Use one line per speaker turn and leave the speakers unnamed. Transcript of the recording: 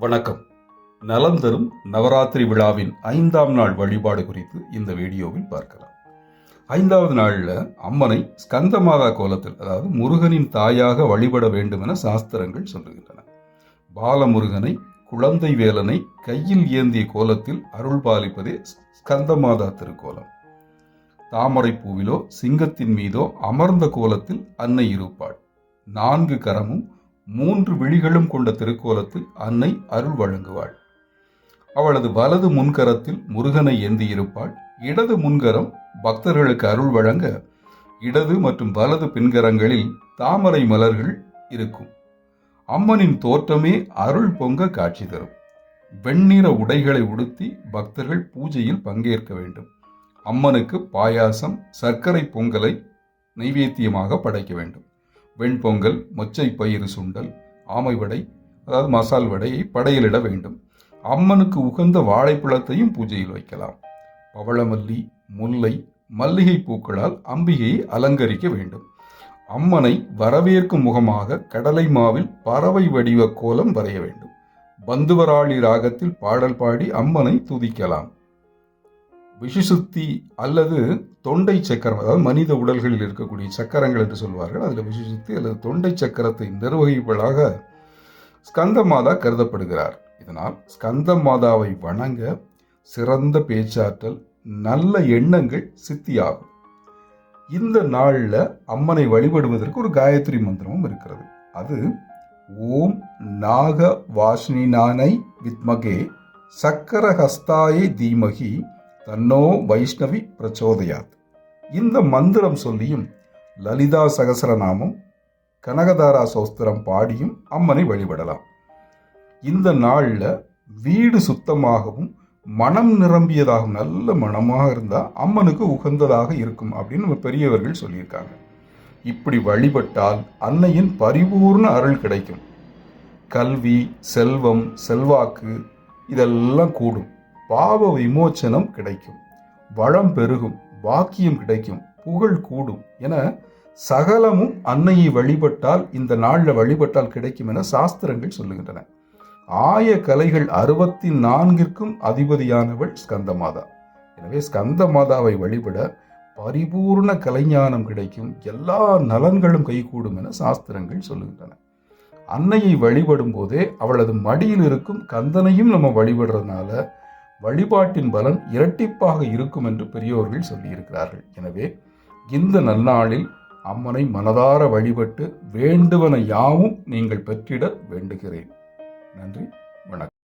வணக்கம். நலம் தரும் நவராத்திரி விழாவின் 5ஆம் நாள் வழிபாடு குறித்து இந்த வீடியோவில் பார்க்கலாம். 5வது நாளில் அம்மனை ஸ்கந்தமாதா கோலத்தில், அதாவது முருகனின் தாயாக வழிபட வேண்டும் என சாஸ்திரங்கள் சொல்லுகின்றன. பாலமுருகனை, குழந்தை வேலனை கையில் ஏந்திய கோலத்தில் அருள் பாலிப்பதே ஸ்கந்தமாதா திருக்கோலம். தாமரை பூவிலோ சிங்கத்தின் மீதோ அமர்ந்த கோலத்தில் அன்னை இருப்பாள். 4 கரமும் 3 விழிகளும் கொண்ட திருக்கோலத்தில் அன்னை அருள் வழங்குவாள். அவளது வலது முன்கரத்தில் முருகனை ஏந்தியிருப்பாள். இடது முன்கரம் பக்தர்களுக்கு அருள் வழங்க, இடது மற்றும் வலது பின்கரங்களில் தாமரை மலர்கள் இருக்கும். அம்மனின் தோற்றமே அருள் பொங்க காட்சி தரும். வெண்ணிற உடைகளை உடுத்தி பக்தர்கள் பூஜையில் பங்கேற்க வேண்டும். அம்மனுக்கு பாயாசம், சர்க்கரை பொங்கலை நைவேத்தியமாக படைக்க வேண்டும். வெண்பொங்கல், மொச்சை பயிறு சுண்டல், ஆமை வடை, அதாவது மசால் வடையை படையலிட வேண்டும். அம்மனுக்கு உகந்த வாழைப்பழத்தையும் பூஜையில் வைக்கலாம். பவளமல்லி, முல்லை, மல்லிகை பூக்களால் அம்பிகையை அலங்கரிக்க வேண்டும். அம்மனை வரவேற்கும் முகமாக கடலை மாவில் பறவை வடிவ கோலம் வரைய வேண்டும். பந்துவராளி ராகத்தில் பாடல் பாடி அம்மனை துதிக்கலாம். விஷுசுத்தி அல்லது தொண்டை சக்கரம், அதாவது மனித உடல்களில் இருக்கக்கூடிய சக்கரங்கள் என்று சொல்வார்கள். அதில் விஷுசுத்தி அல்லது தொண்டை சக்கரத்தை நிர்வகிப்பதாக ஸ்கந்தமாதா கருதப்படுகிறார். இதனால் ஸ்கந்தமாதாவை வணங்க சிறந்த பேச்சாற்றல், நல்ல எண்ணங்கள் சித்தியாகும். இந்த நாளில் அம்மனை வழிபடுவதற்கு ஒரு காயத்ரி மந்திரமும் இருக்கிறது. அது ஓம் நாக வாஷ்ணினானை வித்மகே சக்கரஹஸ்தாயை தீமகி தன்னோ வைஷ்ணவி பிரச்சோதயாத். இந்த மந்திரம் சொல்லியும் லலிதா சகசரநாமம், கனகதாரா சோஸ்திரம் பாடியும் அம்மனை வழிபடலாம். இந்த நாளில் வீடு சுத்தமாகவும் மனம் நிரம்பியதாகவும், நல்ல மனமாக இருந்தால் அம்மனுக்கு உகந்ததாக இருக்கும் அப்படின்னு நம்ம பெரியவர்கள் சொல்லியிருக்காங்க. இப்படி வழிபட்டால் அன்னையின் பரிபூர்ண அருள் கிடைக்கும். கல்வி, செல்வம், செல்வாக்கு இதெல்லாம் கூடும். பாவ விமோச்சனம் கிடைக்கும். வளம் பெருகும். பாக்கியம் கிடைக்கும். புகழ் கூடும் என சகலமும் அன்னையை வழிபட்டால், இந்த நாளில் வழிபட்டால் கிடைக்கும் என சாஸ்திரங்கள் சொல்லுகின்றன. ஆய கலைகள் 64க்கும் அதிபதியானவள் ஸ்கந்தமாதா. எனவே ஸ்கந்தமாதாவை வழிபட பரிபூர்ண கலைஞானம் கிடைக்கும். எல்லா நலன்களும் கைகூடும் என சாஸ்திரங்கள் சொல்லுகின்றன. அன்னையை வழிபடும் போதே அவளது மடியில் இருக்கும் கந்தனையும் நம்ம வழிபடுறதுனால வழிபாட்டின் பலன் இரட்டிப்பாக இருக்கும் என்று பெரியோர்கள் சொல்லியிருக்கிறார்கள். எனவே இந்த நன்னாளில் அம்மனை மனதார வழிபட்டு வேண்டுவன யாவும் நீங்கள் பெற்றிட வேண்டுகிறேன். நன்றி, வணக்கம்.